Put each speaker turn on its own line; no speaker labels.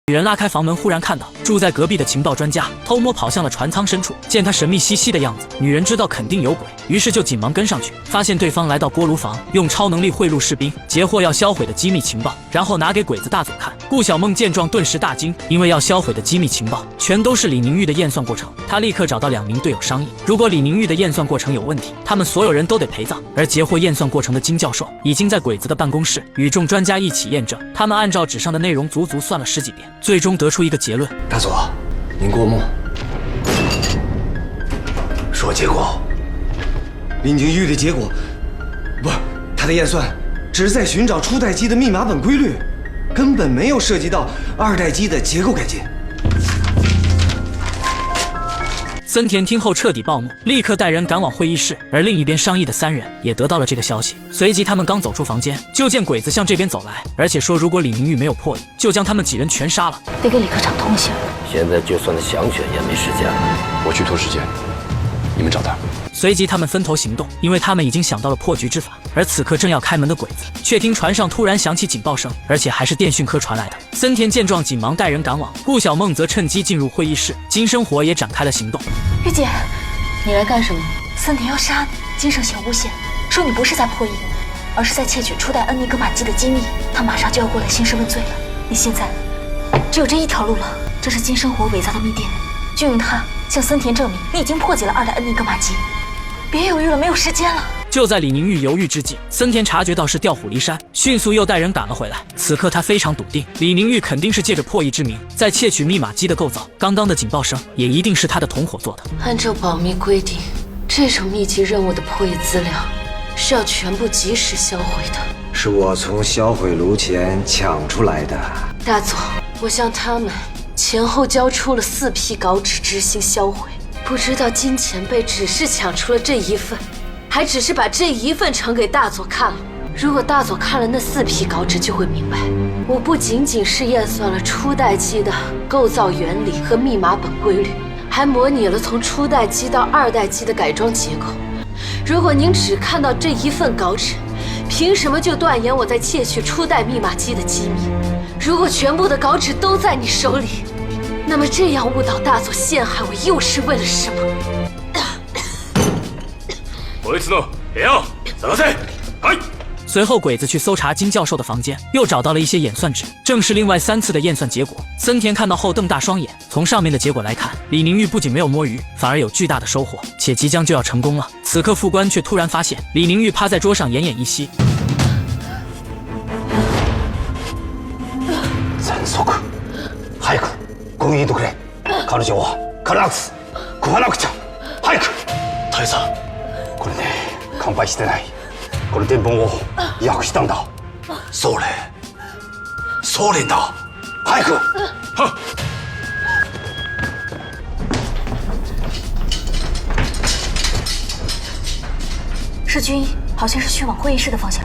女人拉开房门，忽然看到住在隔壁的情报专家偷摸跑向了船舱深处。见他神秘兮兮的样子，女人知道肯定有鬼，于是就紧忙跟上去，发现对方来到锅炉房，用超能力贿赂士兵，截获要销毁的机密情报，然后拿给鬼子大佐看。顾小梦见状顿时大惊，因为要销毁的机密情报全都是李宁玉的验算过程。他立刻找到2名队友商议，如果李宁玉的验算过程有问题，他们所有人都得陪葬。而截获验算过程的金教授已经在鬼子的办公室与众专家一起验证，他们按照纸上的内容足足算了10几遍，最终得出一个结论：
大佐，您过目。说结果。李宁玉的结果，不，他的验算只是在寻找初代机的密码本规律，根本没有涉及到2代机的结构改进。
森田听后彻底暴怒，立刻带人赶往会议室。而另一边商议的3人也得到了这个消息，随即他们刚走出房间，就见鬼子向这边走来，而且说如果李明玉没有破译，就将他们几人全杀了。
得给李科长通信。
现在就算想选也没时间了，
我去拖时间，你们找他。
随即他们分头行动，因为他们已经想到了破局之法。而此刻正要开门的鬼子，却听船上突然响起警报声，而且还是电讯科传来的。森田见状，紧忙带人赶往。顾小梦则趁机进入会议室，金生活也展开了行动。
玉姐，你来干什么？森田要杀你，金圣贤诬陷，说你不是在破译，而是在窃取初代恩尼格玛机的机密。他马上就要过来兴师问罪了，你现在只有这一条路了。这是金生活伪造的密电，就用它向森田证明你已经破解了2代恩尼格玛机。别犹豫了，没有时间了。
就在李宁玉犹豫之际，森田察觉到是调虎离山，迅速又带人赶了回来。此刻他非常笃定，李宁玉肯定是借着破译之名在窃取密码机的构造，刚刚的警报声也一定是他的同伙做的。
按照保密规定，这种密集任务的破译资料是要全部及时销毁的。
是我从销毁炉前抢出来的。
大佐，我向他们前后交出了4批稿纸执行销毁，不知道金前辈只是抢出了这一份，还只是把这一份呈给大佐看了。如果大佐看了那4批稿纸，就会明白，我不仅仅是验算了初代机的构造原理和密码本规律，还模拟了从初代机到2代机的改装结构。如果您只看到这一份稿纸，凭什么就断言我在窃取初代密码机的机密？如果全部的稿纸都在你手里，那么这样误导大佐陷害我又是为了什么？
こいつの部屋を探せ。はい。
随后鬼子去搜查金教授的房间，又找到了一些演算纸，正是另外3次的验算结果。森田看到后瞪大双眼，从上面的结果来看，李宁玉不仅没有摸鱼，反而有巨大的收获，且即将就要成功了。此刻副官却突然发现李宁玉趴在桌上奄奄一息。
全速早く軍医とくれ。彼女はカラクス食わなくちゃ。早く。
大佐、
これね、乾杯してない。これ伝言を訳したんだ。
ソ連だ。
早く。
はっ。
是军医，好像是去往会议室的方向。